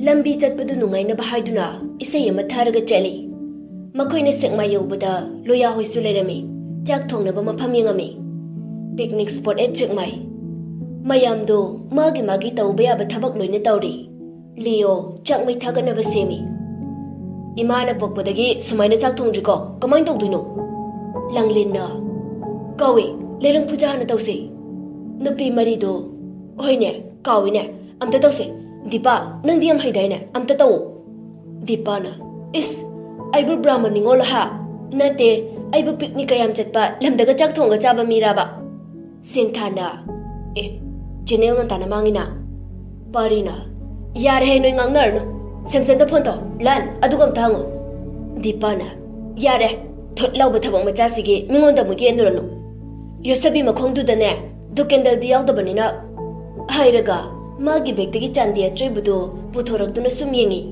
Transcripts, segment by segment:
lambi chatpadu nungainaba haiduna isai ama tharaga chali makoina sekma yobada loya hoisu lerami chak thongnaba mafam yengami picnic spot at chekmai mayamdo magi tauba yaba thabak loina tawri Leo chak mai thaganaba semi imana pokpadagi sumaina chak thongdriko kamai tawduino langlinna kawi lerang puja hana tawse nupi marido hoine kawine amta tawse Dipa nang diam haidaina amta taw Dipa na is aibu brahman ningol ha nate aibu picnic kayam chatpa lamdaga chak thonga chaba miraba Sinthana Janelle ngan tana mangina Parina yar he noi ngangnar no semsen da phone to lan adugam thango Dipana yare thot lawba thabang macha sige mingon da muge nurano yosabi makhong du da ne dukendal di yaw da banina hairaga magi begdagi chandi achoibudo puthorakduna sum yengi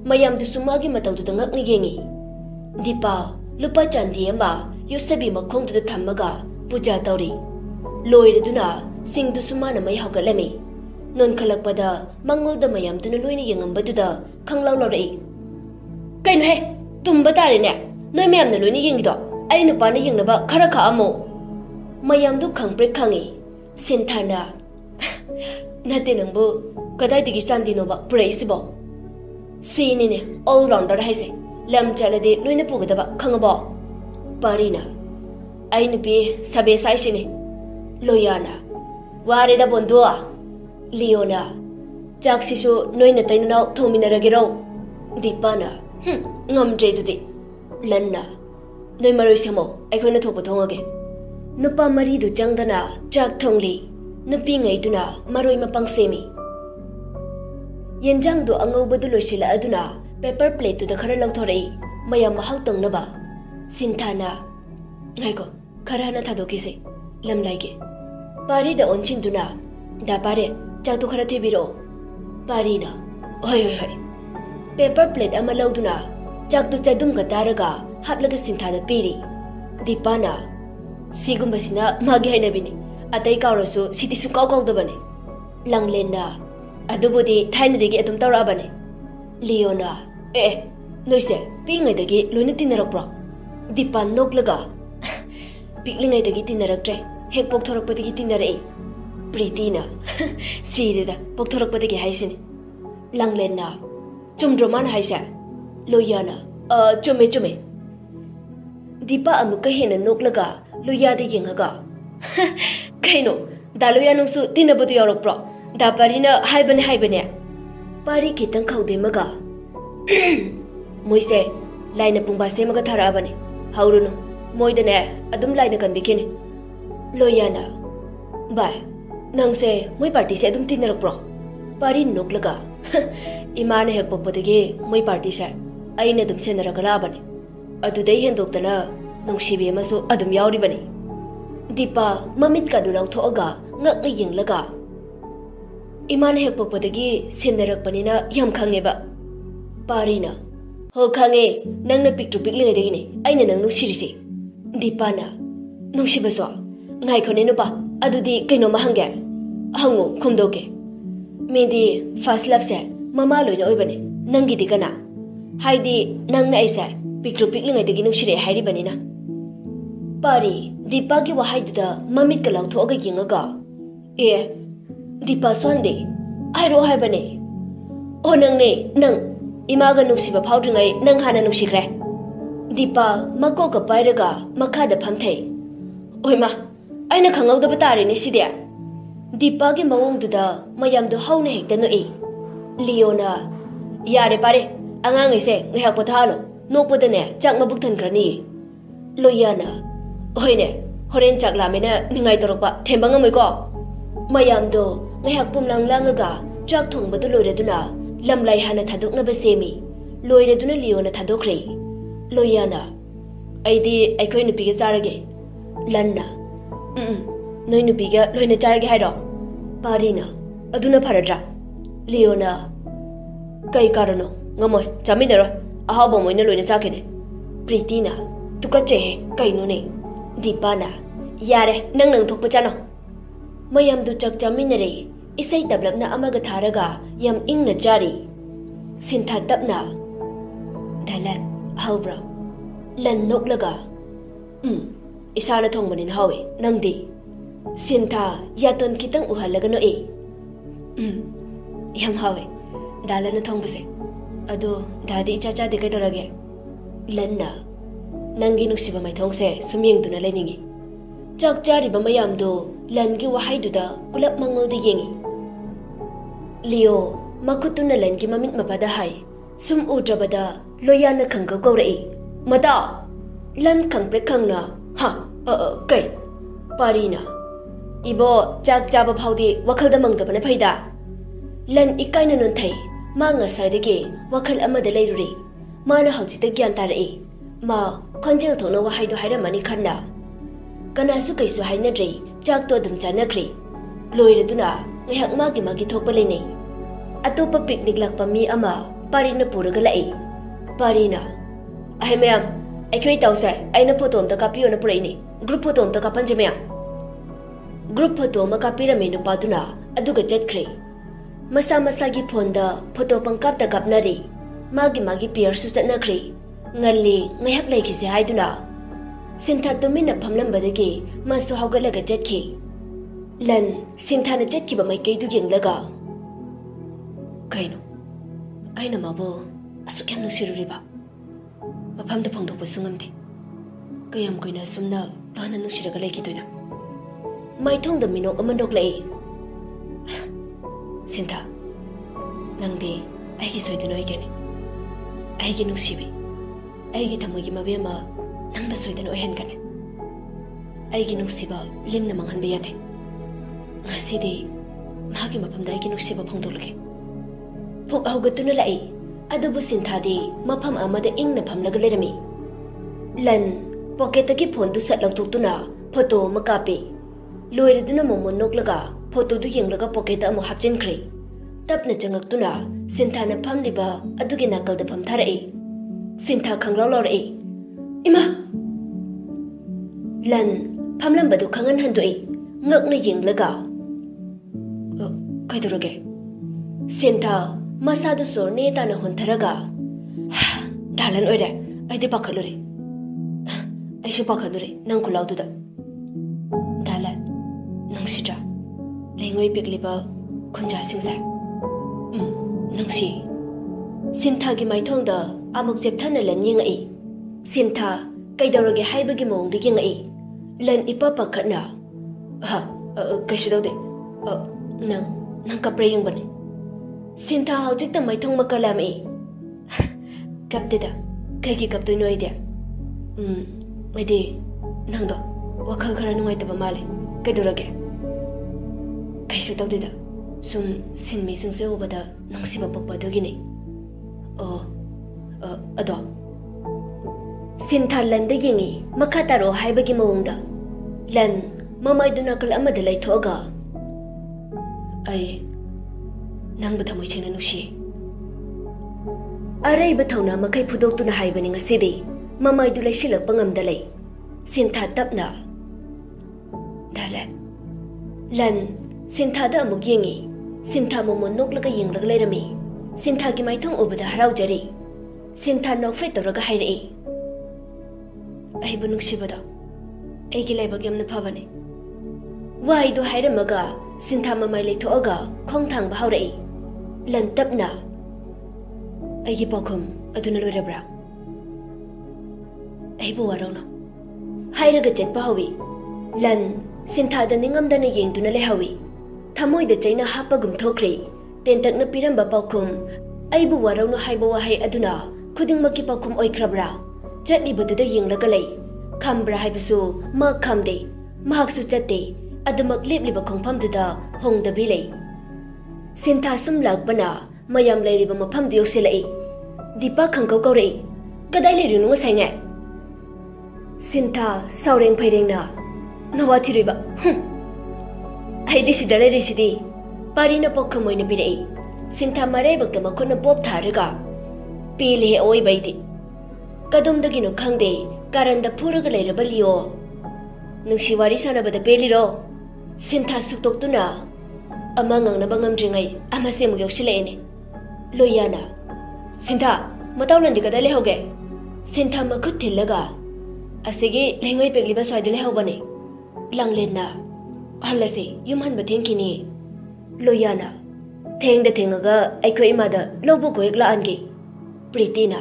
mayam du sumagi matawdu da ngakni yengi Dipa lupa chandi amba yosabi makhong du da thammaga puja tawri loireduna singdu sumana mai haugalami non khalakpada mangol da mayam duna loina yengambaduda khanglaw lawrei kaino he tumba tare ne noi mayam na loina yengido ai nupa na yengnaba khara kha amo mayam du khangpre khangi Sinthana nate nangbo kadai digi sandino ba praisibo sini ne all rounder haise lam chalade loina pugadaba khangabo Parina ai nupi sabe sai sine Loyana wareda bondua Leona jaksisu noina tainana thominaragero Dipana ngamjai dudi Lanna noi maroi samo aikhoina thokpa thongage nupa mari du changdana chak thongli nupi ngai duna maroi mapang semi yenjang du angobadu loisila aduna paper plate du da khara lawthorei mayam mahau tangnaba Sinthana ngaiko khara na thadokise lamlaige Pari da onchin duna da pare chak tu khara thebiro Parina hoi paper plate ama lawduna chak tu chadum ga taraga haplaga Sinthada piri Dipana sigumbasina magi hainabini atai kaurasu siti su kaw da bane Langlena adubudi thaina degi atum tawra bane Leona noise pingai degi loina tinarakpro Dipan noklaga piklingai degi tinaraktre hek pokthorappadagi tinarei Pritina sireda pokthorappadagi haisini Langlena chumdroman haisa Loyana chume Dipa amuka hena noklaga Loyada yengaga kaino da loyanungsu tinabadu yaropro da parina haibane Pari kitang khawdemaga moise laina pungba semaga tharabane haurunu moidane adum laina kanbikini Loyana Bye nangse moi party se adum tinarakpro Pari noklaga imana hek pokpadagi moi party se aina adum senaragala bane adudai hendoktana nungshibi amasu adum yauri bane Dipa mamit ka dulaw thoaga ngakna yenglaga imana hek pokpadagi senarakpanina yam khangeba Parina ho khange nangna picture piklingai ni aina nang nushirisi Dipana nungshibaso ngai khone no ba adudi kaino mahange hangu khumdoke medi first love se mama loina oibane nangi dikana haidi nangna aisa picture piklingai degi nungshire hairi banina Pari Dipa gi wahaiduda mamit ka lawthoga yengaga Dipa swande airo haibane o nangne nang imaga nungsiba phawdringai nang hana nungsikre Dipa mako ka pairaga makhada phamthei oima aina khangawdaba tare ni side Dipa gi mawongduda mayamdu hauna hekta no Leona yare pare angangai se ngahak pathalo nopodane chak mabuk thankrani Loyana hoine horen chak lamena ningai torokpa thembanga moiko mayamdo ngahak pumlang langaga chak thongbadu loireduna lamlai hana thadokna ba semi loireduna Leona thadokre Loyana aidi aikoi nupi ga charage Lanna noi nupiga loina charage hairo Parina aduna pharadra Leona kai karano ngamoi chaminero ahabo moina loina chakene Pritina tukache kaino ne Dipana yare nang thokpa chano mayam du chak chaminare isai tablakna amaga tharaga yam ingna jari Sintha tapna. Dalan, hawbra. Lan noklaga. Isana thongmanin hawi, nangdi. Sintha yaton kitang uhalaga no Yam hawi. Dalan na thongbase. Ado dadi chacha de kaidorage. Lanna. Nangi nungshiba mai thongse sumyengduna leningi. Chak chariba mayamdo langi wahaiduda pulap mangolda yengi. Leo makutuna langi mamit mapada hai. Sum udrabada loyana khangka gaurai. Mata lan khangpre khangna ha kai parina. Ibo chak chaba phawdi wakhalda mangdabana phaida. Lan ikaina non thai ma ngasaidage wakhal amada leiruri. Mana haujita gyan tarai. Ma khonjel thona wahaidu hairamani khanna. Kanasu kaisu hainadrei chak to dum chanakri. Loiraduna ngahak magi thokpa leinei. Atopa picnic lakpa mi ama parina puraga lai. Parina ai mayam aikhoi tawse aina photo amta kapiyo na purai ni. Group photo amta kapanje mayam. Group photo ma kapirame nu paduna aduga jatkre. Masa masagi phone da photo pangkap ta kapnari. Magi peer su chatnakre. Ngalli ngayak lai kise haiduna. Sintha tumina phamlambadagi masu hawgalaga jatki. Lan Sintha na jatkiba mai kaidu yenglaga. Kaino aina mabo asuk yam nusiruriba. Mafamda phongdokpa sungamde. Kayam koina sumna lana nusiraga laikidoina. Maithongda minok amandok lai. Sintha nangde aigi soidano igani. Aigi nungsibi. Aigi thamoigi mabema nangda soidano ohenkane. Aigi nungsiba limna manghanba yate. Ngasidi magi mafamda aigi nungsiba phongdoklage. Phok hawgatuna lai. Adubu Sinthadi mafam amada ingna phamlaga lerami. Lan pocketagi phone du sat lawthuktuna photo makapi. Loiraduna momon noklaga photo du yenglaga pocket amu hapchinkhre. Tapna changaktuna Sintha na phamliba adugi nakalda phamtharai. Sintha khanglaw lawrai. Ima Lan phamlambadu khangan handoi ngakna yenglaga. Kaidurage Sintha Masadu sor neta na hontaraga. Dalan oire, aidi pakhalure. Aishu pakhalure, nang kulaududa. Dalan, nang sitra. Lengoi pikliba kunja singsai. Nang si. Sintha gi maithongda amuk jepthana lan yengai. Sintha kaidorage haibagi mongdi yengai. Lan ipa pakhatna. Kaishu daude. Nang kapre yengbani. Sintha haujikta maithong makalami. Kaptida kaigi kaptoi no idea. Aidi nangdo wakhal khara nungaitaba male. Kaidorage kaisu tawdida sum sinmi singse ubada nangsiba pakpa dogini. Ado Sintha landa yengi makhataro haibagi mawongda. Lan mamaiduna kal amada laithoga. Ai Nang bathamoy singna nusi. Aray bathawna makai phudoktuna haibani ngasidi mamay du laisilak pangamdalay. Sintha tapna. Dalan. Lan Sintha da amuk yengi. Sintha momon noklaga yenglag lairami. Sintha gi maithong ubada haraujari. Sintha nokfai toraga hairai. Aibu nungsibada. Aigi laibag yamna phabane. Waidu hairamaga Sintha mamay laithoaga khong thangba haurai. Lan tapna. Aigi pakhum aduna loirabra. Aibu warona. Hairaga jetpa hawi. Lan Sintha da ningamdana yengduna lehawi. Thamoy da chaina hapagum thokre. Tentakna piramba pakhum. Aibu warona haiba wahai aduna khudingmaki pakhum oikrabra. Chatlibaduda yenglaga lei. Khambra haibasu ma khamde. Mahaksu chatte. Adumak lepliba khongphamduda hongdabi lei. Sintha sum lakpana mayam lairiba mafamdu yokselai. Dipa khangkau kaurai. Kadai leirinu ngasai ngai. Sintha saureng phairengna nawathiriba. Aidi sida lairisidi parina pokhamoina birai. Sintha maraibakta makhona pop tharaga pile oi baidi. Kadumdagino khangde karanda phuraga lairaba liyo. Nungsi wari sanabada peliro. Sintha suktoktuna ama ngangnaba ngamdringai ama semu yoksilene. Loyana Sintha matau landi kada lehoge Sintha makut thillaga asigi lengoi pegliba soide lehobani langlena halase yumhan batheng kini loyana thengda thengaga aikhoi imada lobu ko ekla ange pritina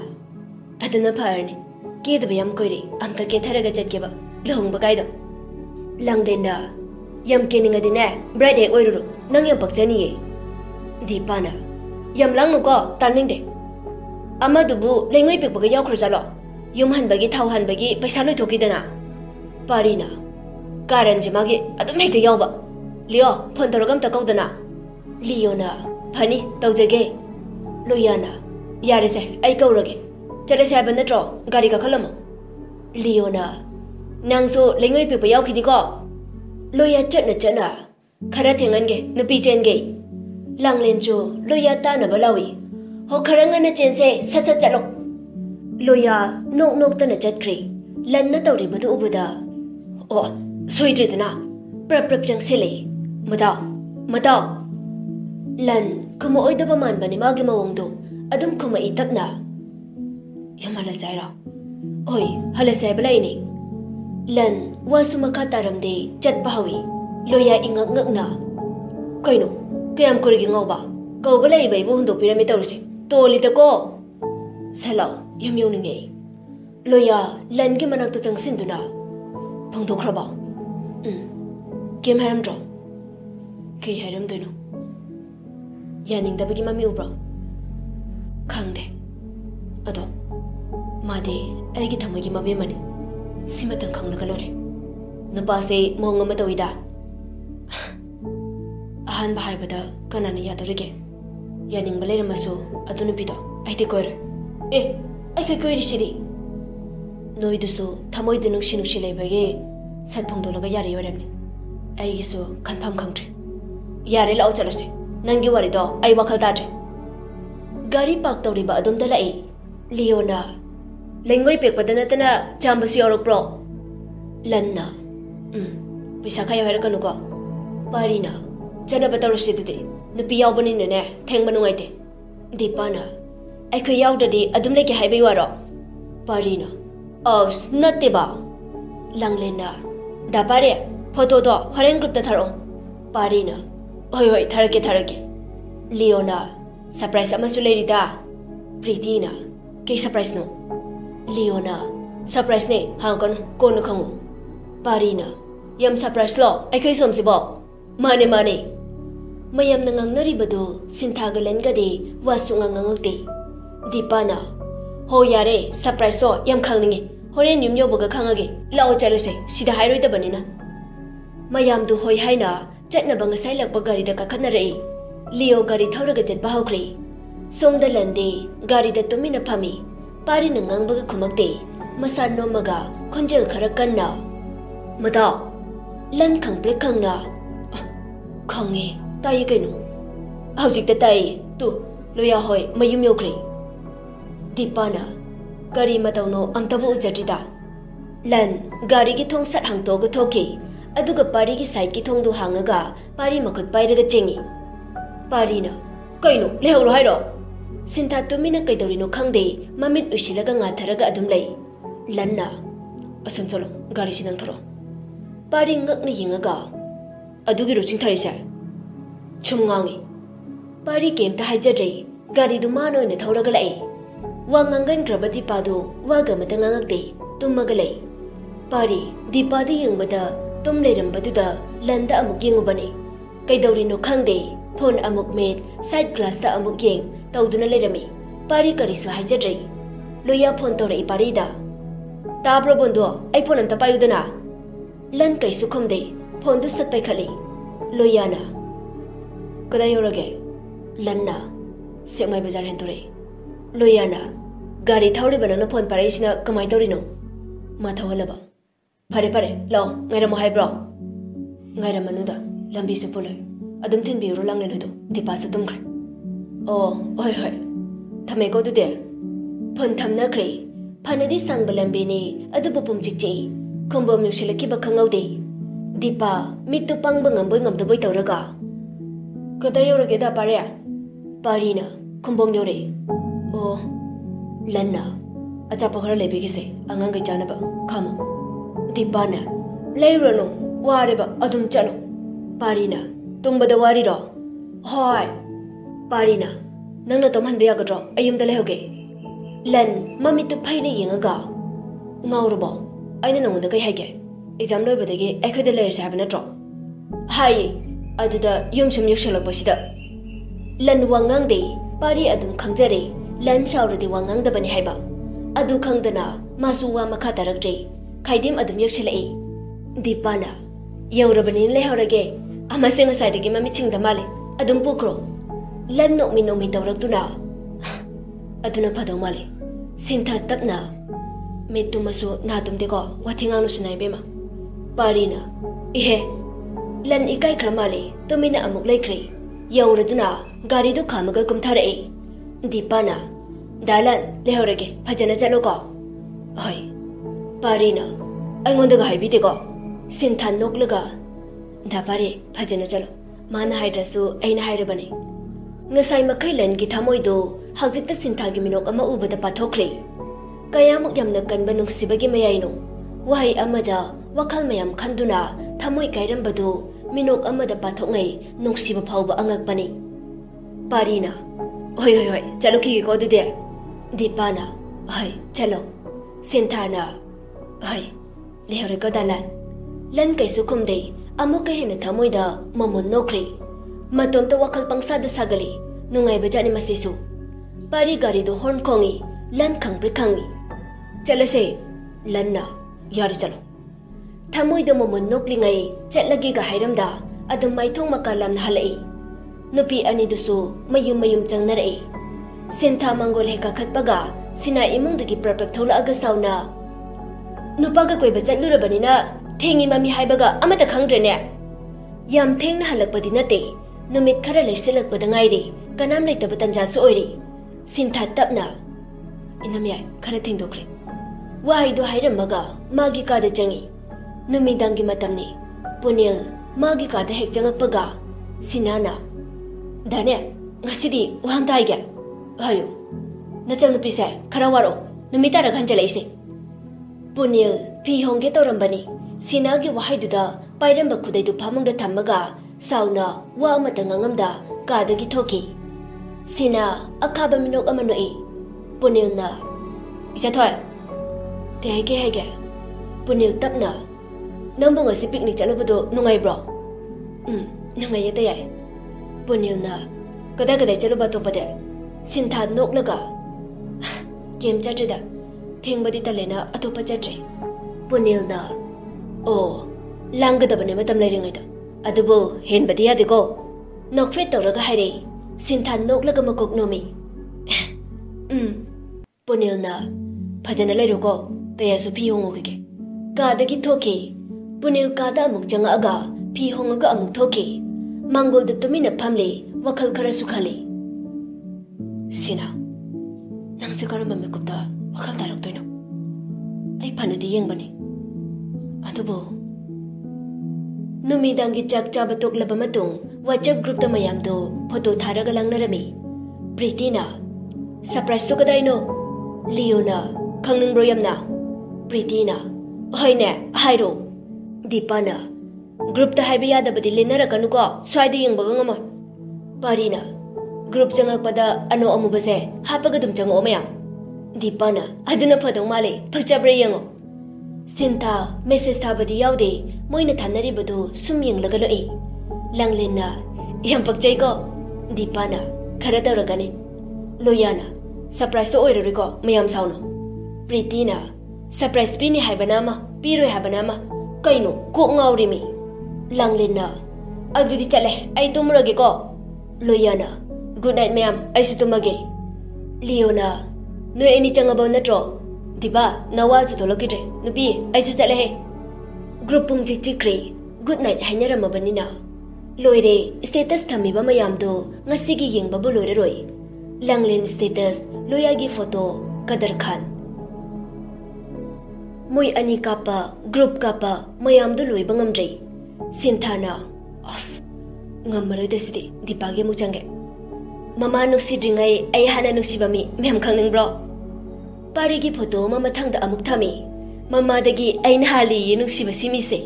aduna pharni ked bayam koiri amta ke tharaga jatkeba lohong bagai do langdena yam keninga dine bride ek oiru nang yam pakjani ye dipana yam langno ko taning de amadubu lengoi pek baga yaw khurjalo yum hanbagi thau hanbagi paisa loi thokidana parina karan jimagi adum hekte yawba leo phone toragam ta kaudana liona phani tawjage loyana yare se ai kaurage chale sa ban natro gari ka khalamo liona nangso lengoi pek ba yaw khini ko loya chatna khara thengan ge nupi chen ge langlen chu loya ta na balawi ho kharanga na chen se sat chalo loya nok tana chatkri lan na tawri badu ubuda o soidridna prap jang sele mata lan kuma oidaba man bani magi mawongdo adum kuma itapna yamala zaira oi hala sai balaini lan wasu makata ramde chat bahawi loya ingak ngakna kaino kayam kurigi ngawba kawbalai bai bu hundo pirami tawrisi toli ta ko salau yam yawninge loya lan gi manakta changsinduna phangdokhraba kem haram dro ke haram doino yaningdabagi mami ubra khangde ado made aigi thamagi mabe mani simatang khanglaga lore nupase mong ma tawida ahan bahai bada kanana yadorige yaning balera maso adunu bido aite koir ai kai koir shiri noidusu thamoi de nungshi leibage satphong dolaga yare yoramni ai gisu confirm khangtre yare lao chalase nangi wari do ai wakhal ta tre gari park tawri ba adum da lai leona lengoi pek padana tana chambasu yorok pro lanna pisa khaya wara kanu ko parina chana batawrse dude nupi yawbani ne thengba nungaite dipana ai khoi yawdadi adum leke haibai waro parina aus natte ba langlena da pare photo do horen group ta tharo parina hoi tharake leona surprise amasu lerida pritina ke surprise no leona surprise ne hangkon kono khangu parina yam surprise lo ai khoi somsibo mane mayam nangangnari badu sinthagalен gade wasu ngangangte dipana ho yare surprise so yam khangningi horen yum yobaga khangage lao chaluse sida hairoi da banina mayam du hoi haina chatna banga sai lakpa gari da kakhanna rei leo gari thauraga chatba hokri somda lande gari da tumina phami pari nangang baga khumakte masa nomaga khonjel khara kanna mata lan khangple khangna khange tai kaino hojik ta tai tu loya hoi mayum yokri dipana gari matauno amtabu ujatida lan gari gi thong sat hangto go thoki aduga pari gi side gi thong du hangaga pari makut pairaga chengi parina kaino leholo hairo sintha tumina kaidorino khangde mamit usilaga nga tharaga adum lei lanna asum tholo gari sinang thoro pari ngakni yingaga adugi roching tharisa chumngangi pari kemta haijadrei gari du mano ne thoraga lai wangangan grabati padu waga matangangakte tummaga lai pari dipadi yingbada tum leirambadu landa amuk yengubani kaidorino khangde phone amuk met side class ta amuk yeng tawduna leirami pari karisu haijadrei loya phone tore parida tabro bondo ai phone anta payudana lan kaisu khomde phone du sat pai khali loyana kada yorage lanna semai bazar hentore loyana gari thawri banana phone paraisina kamai torino ma thawalaba pare law ngaira mo haibro ngaira manuda lambi se pulai adum thin biuro langlen hodo dipa su tumkhre hoi thame ko dude phone thamna khre phanadi sang balambi ni adu bupum chikchi khombom nusilaki bakhangaude dipa mitu pangba ngamboi ngamdaboi tawraga kada yorage da pare parina khombong yore Oh, Lanna, Achapokara Lebigise, Anganga Janaba, come. Dipana, Layrano, whatever, Adum Chano. Parina, Tumba the Warido. Hoi, Parina, Nana Toman Biagadro, I am the Lehoge. Len, Mammy to Pine Yingaga. Naurabo, I don't know the Gahege. Exam over the gay, echo the layers having a drop. Hi, I did the Yumsham Yushal Bashida. Len Wangang Day, Pari Adum Kangjari, Len shouted the Wangang the Banihaba. Adu Kangdana, Masuwa Makatarak Day, Kaidim Adum Yushale. Dipana, Yorabanin Lehorage, Amasing aside the game meeting the Mali, Adum Bukro. Len no me no me Doratuna. Aduna Padomali. Sinta Tapna. Metumasu Natum Dego, Watinganus Naibema. Parina. Ihe. Len Ikai Kramali, Domina Amuk Lakri. Yoraduna, Garido Kamaga Kumtare. Dipana. Dalan, Lehorage, Pajana Jaloga. Oi. Parina. I want the guy Bidego. Sinta Noglaga. Dapare, Pajana Jalo. Mana Hydrasu, Ain Hydabani. Ngasai Makailan Gitamoido, Hazit the Sintagi Minok Ama Uba the Patokri. Kayamuk Yam the Ganba Nungshiba Mayano. Why Amada, Wakal Mayam Kanduna, Tamoy Kairam Badu, Minok Amada Patongai, Nungshiba Pauba Angakbani. Parina. Oi, Chaluki go to there. Dipana. Oi, Chalo. Sintana. Oi, Lehorico Dalan. Len Kaisukumde, Amuka in the Tamoida, Momon Nokri. Matom to Wakal Pangsada Sagali, Nungai Bajani Masisu. Pari Garido Horn Kongi, Lan Kang Brikangi. Chalase, Lanna, Yarichalo. Tamoy the Momon Noklingai, Chetlagiga Hiramda, Adam Maitong Makalam Halei. Nupi Anidusu, Mayum Jangnare. Sinta Mangol Heka Katbaga, Sina Imung the Giprapatola Agasauna. Nupaga Quebetan Lurabanina, Tingi Mami Haibaga, Amata Kangdrene. Yam Ting Halakpadinate, Numit Karale Silak Badangairi, Kanam Lake the Batanja Soiri. Sinta Tapna. Inamia, Karating Dokri. Why do Hiramaga, Magika the Jangi? Numidangi Matamni. Punil, Magika the Hekjangpaga. Sinana. Dane, Nasidi, one tiger. Ayo. Nachal Pisa, Karawaro, Numitara Kanjalese. Punil, P. Hongetorambani. Sinagi Wahiduda, Pairamba Kude to Pamong the Tamaga, Sauna, Wamatangamda, Kadagi Toki. Sina, Akabamino Amanoi. Punilna. Is a toy. Hege. Punil Tapna. Number was a picnic Jalabado, Nungai bro. Nungayate. Punilna. Kadaga Jalabato Bade. Sinta Noklaga. Game Jajada. Ting Baditalena Atopa Jaje. Punilna. Oh, Langa the Banematam letting it. Adubo, Hen Badia de go. Nok fit or Gahari. Sinta Noklaga Makognomi. Punilna. Pajanale go. They are Sophia Kadagi Toki. Punil Kada Mukjanga Aga. P. Honga Amuk Toki. Mango the Tumina Pamli. Wakal Karasukali. Sina. Nangsakaramba Mekupta. Wakal Taraktoino. I panadi young bunny. Adubo. Numidangi Chak Chabatok Labamatung. Wachap group the Mayamdo. Poto Taragalang Narami. Pritina. Surprise to Kadaino. Leona. Kangang Broyamna. Pritina. Hoine. Hairo. Dipana. Group the Hibia the Badilina Kanuka. Swadi young Bagama. Parina. Group Jangapada Ano Amubase. Hapagadum Jangomea. Dipana. Aduna Padomale. Pachabre Yango. Sinta. Mrs. Tabadi Yaude. Moina Tanari Badu. Sumyang Lagaloi. Langlina. Yampakjago. Dipana. Karata Ragani. Loyana. Surprise to Oirico. Mayam Sauno. Pritina. Surprise Pini Habanama. Piro Habanama. Kaino. Cook Ngaurimi. Langlina. Adudi Chale. I Tumuragiko. Loyana. Good night, ma'am. I Sutumage. Leona. No any chang about Natro. Diba. Nawas to locate. Nubi. I Sutale. Groupung Jikri. Good night, Hanera Mabanina. Loire. Status Tamiba Mayamdo. Nasigi Ying Babuloroi. Langlin status. Loyagi photo. Kadar Khan. Muy ani kapa. Group kapa. Mayamdo Lui Bangamjay. Sintana. Os. Ngamara desidi. Dipage Muchange. mama nungsidringai ai hana nungsiba mi mem khangningbro parigi photo ma mathangda amuk thami mama dagi aina hali nungsiba simi se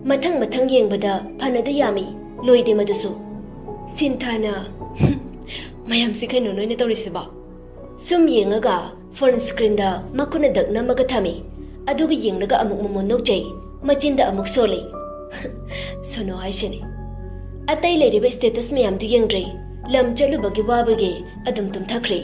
mathang yengbada phanada yami loide madusu sinthana mayam sikhano noina tawrisiba sum yengaga phone screen da makuna dakna maga thami aduga yenglaga amuk momo nokjai machinda amuk sole sono haishini atai leriba status mayam du yengdrei lam chalubagi wabage adum tum thakre